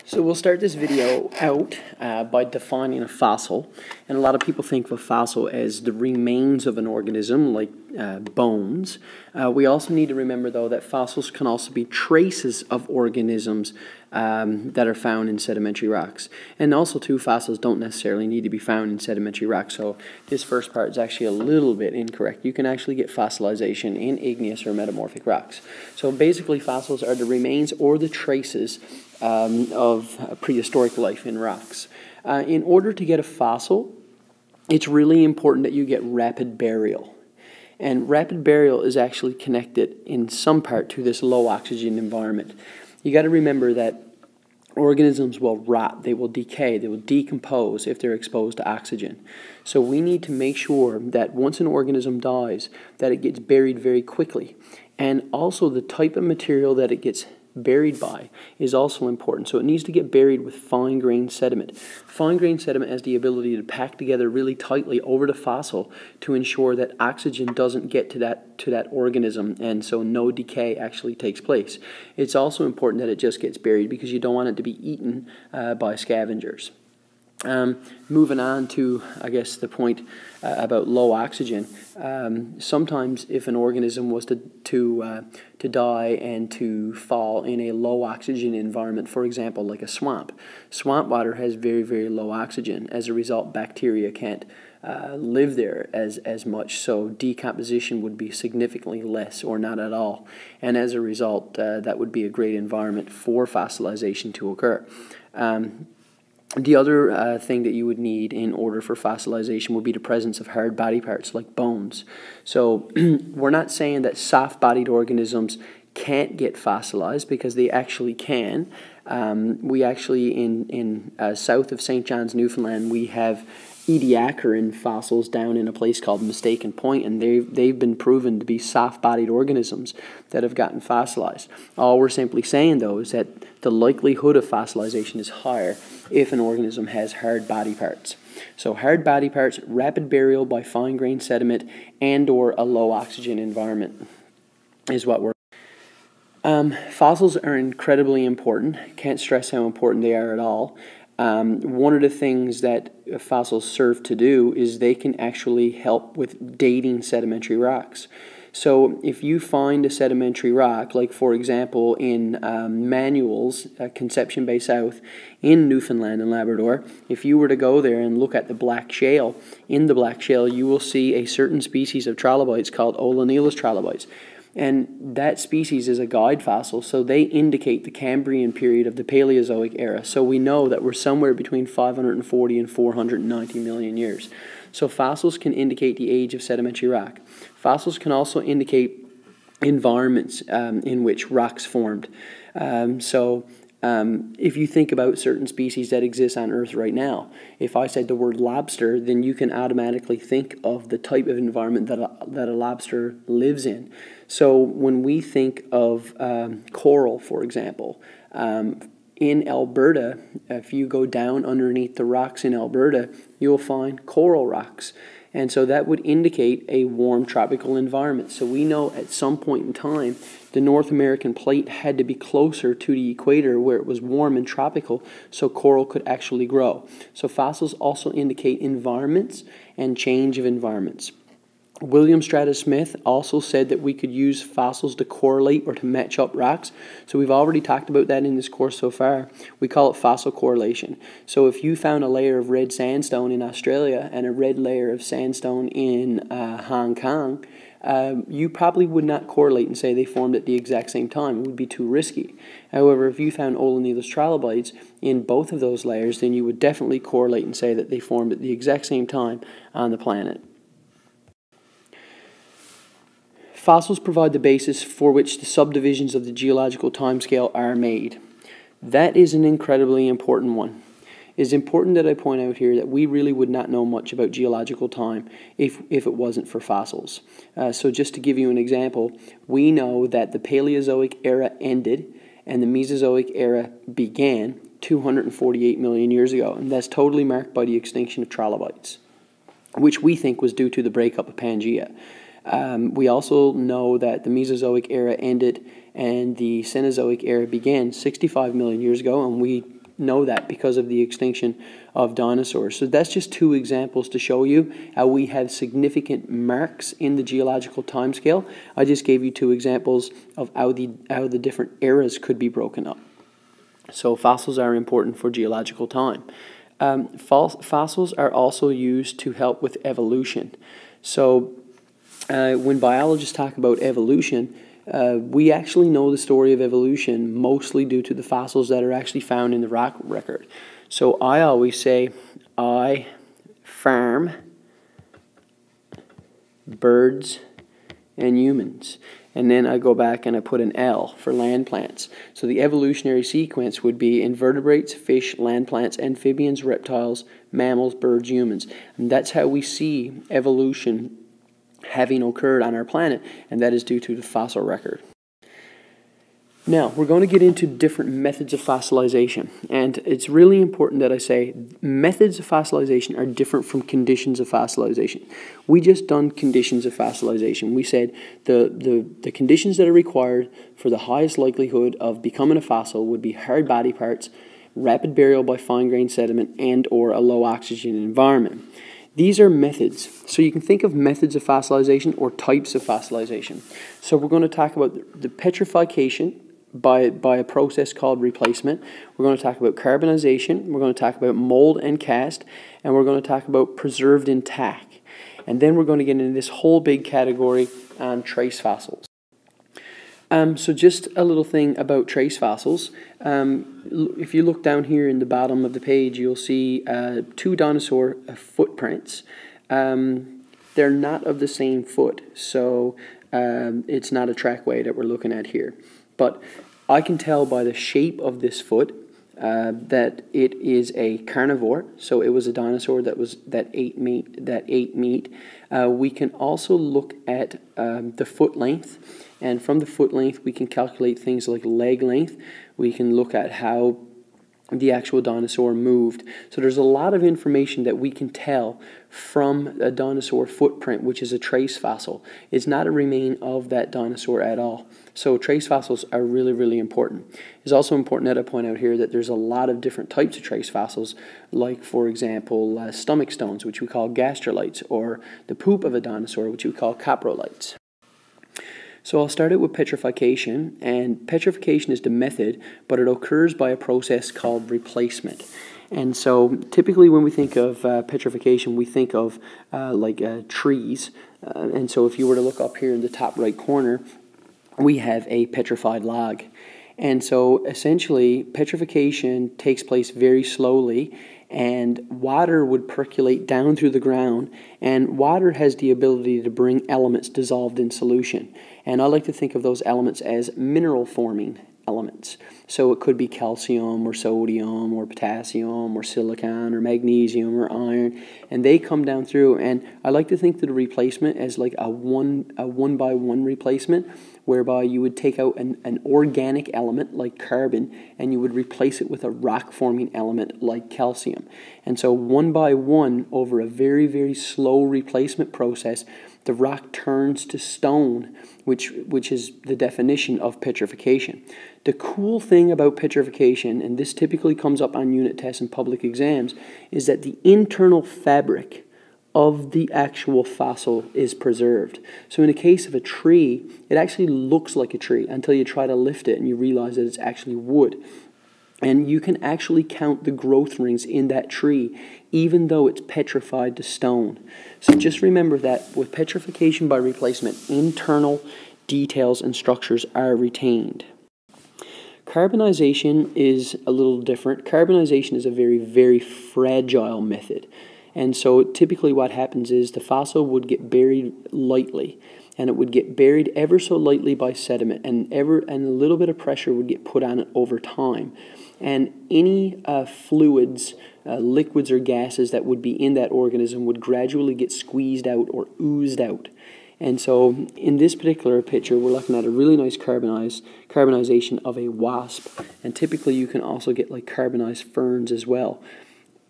So we'll start this video out by defining a fossil, and a lot of people think of a fossil as the remains of an organism, like bones. We also need to remember, though, that fossils can also be traces of organisms that are found in sedimentary rocks. And also, too, fossils don't necessarily need to be found in sedimentary rocks, so this first part is actually a little bit incorrect. You can actually get fossilization in igneous or metamorphic rocks. So basically, fossils are the remains or the traces of prehistoric life in rocks. In order to get a fossil, it's really important that you get rapid burial. And rapid burial is actually connected in some part to this low oxygen environment. You got to remember that organisms will rot, they will decay, they will decompose if they're exposed to oxygen. So we need to make sure that once an organism dies, that it gets buried very quickly. And also the type of material that it gets buried by is also important. So it needs to get buried with fine-grained sediment. Fine-grained sediment has the ability to pack together really tightly over the fossil to ensure that oxygen doesn't get to that organism, and so no decay actually takes place. It's also important that it just gets buried because you don't want it to be eaten by scavengers. Moving on to, I guess, the point about low oxygen. Sometimes if an organism was to die and to fall in a low oxygen environment, for example, like a swamp water has very, very low oxygen. As a result, bacteria can't live there as much, so decomposition would be significantly less or not at all. And as a result, that would be a great environment for fossilization to occur. The other thing that you would need in order for fossilization would be the presence of hard body parts like bones. So we're not saying that soft-bodied organisms can't get fossilized, because they actually can. We actually, in south of St. John's, Newfoundland, we have Ediacaran fossils down in a place called Mistaken Point, and they've been proven to be soft-bodied organisms that have gotten fossilized. All we're simply saying, though, is that the likelihood of fossilization is higher if an organism has hard body parts. So hard body parts, rapid burial by fine-grained sediment, and/or a low oxygen environment is what we're. Fossils are incredibly important. Can't stress how important they are at all. One of the things that fossils serve to do is they can actually help with dating sedimentary rocks. So if you find a sedimentary rock, like for example in Manuel's, Conception Bay South in Newfoundland and Labrador, if you were to go there and look at the black shale, in the black shale you will see a certain species of trilobites called Olenellus trilobites. And that species is a guide fossil, so they indicate the Cambrian period of the Paleozoic era. So we know that we're somewhere between 540 and 490 million years. So fossils can indicate the age of sedimentary rock. Fossils can also indicate environments in which rocks formed. If you think about certain species that exist on Earth right now, if I said the word lobster, then you can automatically think of the type of environment that a lobster lives in. So when we think of coral, for example, in Alberta, if you go down underneath the rocks in Alberta, you'll find coral rocks. And so that would indicate a warm tropical environment. So we know at some point in time, the North American plate had to be closer to the equator where it was warm and tropical, so coral could actually grow. So fossils also indicate environments and change of environments. William Stratus Smith also said that we could use fossils to correlate or to match up rocks. So we've already talked about that in this course so far. We call it fossil correlation. So if you found a layer of red sandstone in Australia and a red layer of sandstone in Hong Kong, you probably would not correlate and say they formed at the exact same time. It would be too risky. However, if you found Olenellus trilobites in both of those layers, then you would definitely correlate and say that they formed at the exact same time on the planet. Fossils provide the basis for which the subdivisions of the geological timescale are made. That is an incredibly important one. It is important that I point out here that we really would not know much about geological time if it wasn't for fossils. So just to give you an example, we know that the Paleozoic era ended and the Mesozoic era began 248 million years ago, and that's totally marked by the extinction of trilobites, which we think was due to the breakup of Pangaea. We also know that the Mesozoic era ended and the Cenozoic era began 65 million years ago, and we know that because of the extinction of dinosaurs. So that's just two examples to show you how we have significant marks in the geological timescale. I just gave you two examples of how the different eras could be broken up. So fossils are important for geological time. Fossils are also used to help with evolution. So when biologists talk about evolution, we actually know the story of evolution mostly due to the fossils that are actually found in the rock record. So I always say I farm birds and humans. And then I go back and I put an L for land plants. So the evolutionary sequence would be invertebrates, fish, land plants, amphibians, reptiles, mammals, birds, humans. And that's how we see evolution having occurred on our planet, and that is due to the fossil record. Now, we're going to get into different methods of fossilization, and it's really important that I say methods of fossilization are different from conditions of fossilization. We just done conditions of fossilization. We said the conditions that are required for the highest likelihood of becoming a fossil would be hard body parts, rapid burial by fine-grained sediment, and or a low oxygen environment. These are methods. So you can think of methods of fossilization or types of fossilization. So we're going to talk about the petrification by a process called replacement. We're going to talk about carbonization. We're going to talk about mold and cast. And we're going to talk about preserved intact. And then we're going to get into this whole big category on trace fossils. So just a little thing about trace fossils. If you look down here in the bottom of the page, you'll see two dinosaur footprints. They're not of the same foot, so it's not a trackway that we're looking at here. But I can tell by the shape of this foot that it is a carnivore, so it was a dinosaur that ate meat. We can also look at the foot length, and from the foot length we can calculate things like leg length. We can look at how the actual dinosaur moved. So there's a lot of information that we can tell from a dinosaur footprint, which is a trace fossil. It's not a remain of that dinosaur at all. So trace fossils are really, really important. It's also important that I point out here that there's a lot of different types of trace fossils, like, for example, stomach stones, which we call gastrolites, or the poop of a dinosaur, which we call coprolites. So I'll start it with petrification, and petrification is the method, but it occurs by a process called replacement. And so typically when we think of petrification, we think of trees. And so if you were to look up here in the top right corner, we have a petrified log. And so essentially petrification takes place very slowly, and water would percolate down through the ground, and water has the ability to bring elements dissolved in solution. And I like to think of those elements as mineral forming elements. So it could be calcium or sodium or potassium or silicon or magnesium or iron, and they come down through. And I like to think of the replacement as like a one by one replacement, whereby you would take out an organic element like carbon and you would replace it with a rock forming element like calcium. And so one by one, over a very, very slow replacement process, the rock turns to stone, which is the definition of petrification. The cool thing about petrification, and this typically comes up on unit tests and public exams, is that the internal fabric of the actual fossil is preserved. So in the case of a tree, it actually looks like a tree until you try to lift it and you realize that it's actually wood. And you can actually count the growth rings in that tree, even though it's petrified to stone. So just remember that with petrification by replacement, internal details and structures are retained. Carbonization is a little different. Carbonization is a very, very fragile method. And so typically what happens is the fossil would get buried lightly, and it would get buried ever so lightly by sediment, and a little bit of pressure would get put on it over time. And any fluids, liquids or gases that would be in that organism would gradually get squeezed out or oozed out. And so in this particular picture, we're looking at a really nice carbonization of a wasp. And typically you can also get like carbonized ferns as well.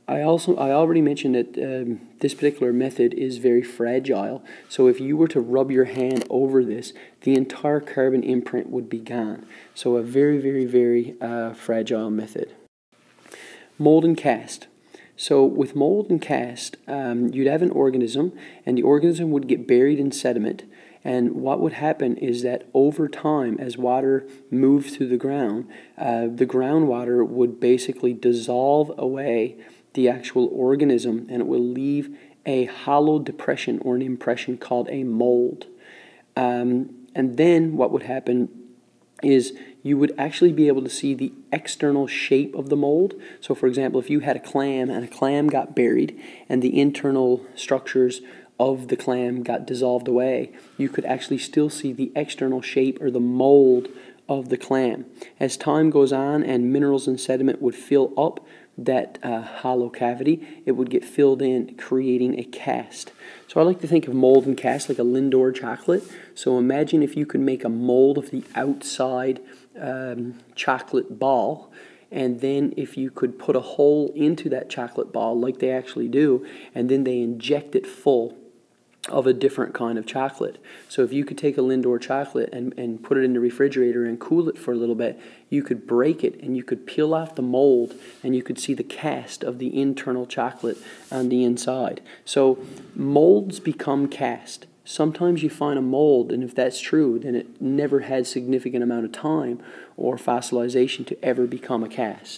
I already mentioned that this particular method is very fragile. So if you were to rub your hand over this, the entire carbon imprint would be gone. So a very, very, very fragile method. Mold and cast. So with mold and cast, you'd have an organism, and the organism would get buried in sediment. And what would happen is that over time, as water moved through the groundwater would basically dissolve away the actual organism, and it will leave a hollow depression or an impression called a mold. And then what would happen is you would actually be able to see the external shape of the mold. So for example, if you had a clam and a clam got buried and the internal structures of the clam got dissolved away, you could actually still see the external shape or the mold of the clam. As time goes on and minerals and sediment would fill up that hollow cavity, it would get filled in, creating a cast. So I like to think of mold and cast like a Lindor chocolate. So imagine if you could make a mold of the outside chocolate ball, and then if you could put a hole into that chocolate ball like they actually do, and then they inject it full of a different kind of chocolate. So if you could take a Lindor chocolate and put it in the refrigerator and cool it for a little bit, you could break it and you could peel off the mold and you could see the cast of the internal chocolate on the inside. So molds become cast. Sometimes you find a mold, and if that's true, then it never had significant amount of time or fossilization to ever become a cast.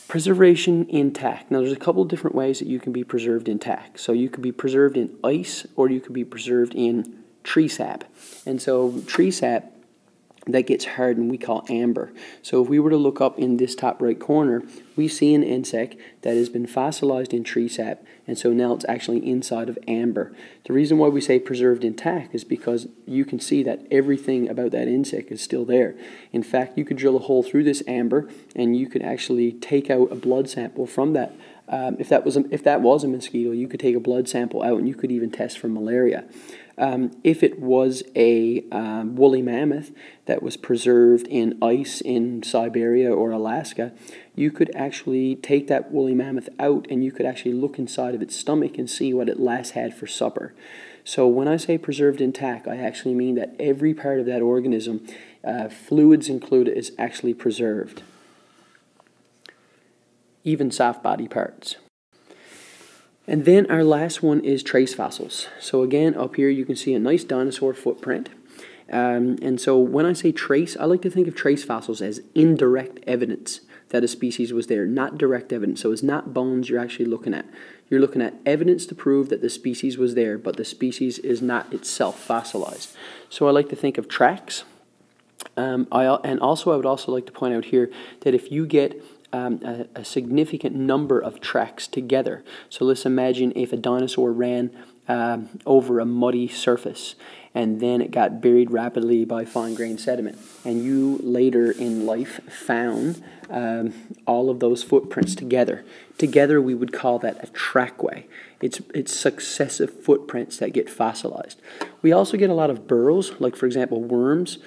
Preservation intact. Now there's a couple different ways that you can be preserved intact. So you could be preserved in ice, or you could be preserved in tree sap. And so tree sap that gets hardened we call amber. So if we were to look up in this top right corner, we see an insect that has been fossilized in tree sap, and so now it's actually inside of amber. The reason why we say preserved intact is because you can see that everything about that insect is still there. In fact, you could drill a hole through this amber and you could actually take out a blood sample from that. If that was a mosquito, you could take a blood sample out and you could even test for malaria. If it was a woolly mammoth that was preserved in ice in Siberia or Alaska, you could actually take that woolly mammoth out and you could actually look inside of its stomach and see what it last had for supper. So when I say preserved intact, I actually mean that every part of that organism, fluids included, is actually preserved. Even soft body parts. And then our last one is trace fossils. So again, up here you can see a nice dinosaur footprint. And so when I say trace, I like to think of trace fossils as indirect evidence that a species was there, not direct evidence. So it's not bones you're actually looking at. You're looking at evidence to prove that the species was there, but the species is not itself fossilized. So I like to think of tracks. And also I would also like to point out here that if you get a significant number of tracks together. So let's imagine if a dinosaur ran over a muddy surface and then it got buried rapidly by fine-grained sediment, and you later in life found all of those footprints together. Together we would call that a trackway. It's successive footprints that get fossilized. We also get a lot of burrows, like for example worms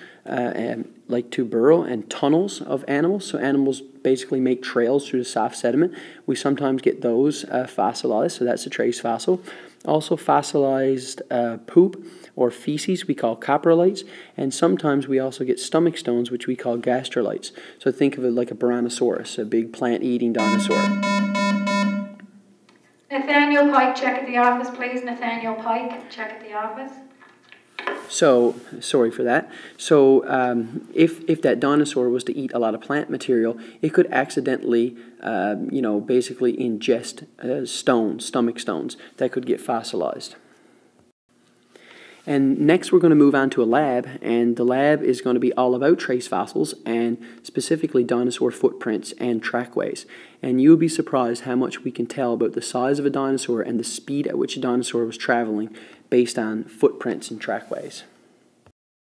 like to burrow, and tunnels of animals. So animals basically make trails through the soft sediment. We sometimes get those fossilized, so that's a trace fossil. Also fossilized poop or feces we call coprolites, and sometimes we also get stomach stones which we call gastrolites. So think of it like a Brontosaurus, a big plant-eating dinosaur. Nathaniel Pike, check at the office, please. Nathaniel Pike, check at the office. So, sorry for that. So, if that dinosaur was to eat a lot of plant material, it could accidentally, basically ingest stomach stones that could get fossilized. And next we're going to move on to a lab, and the lab is going to be all about trace fossils and specifically dinosaur footprints and trackways. And you'll be surprised how much we can tell about the size of a dinosaur and the speed at which a dinosaur was traveling based on footprints and trackways.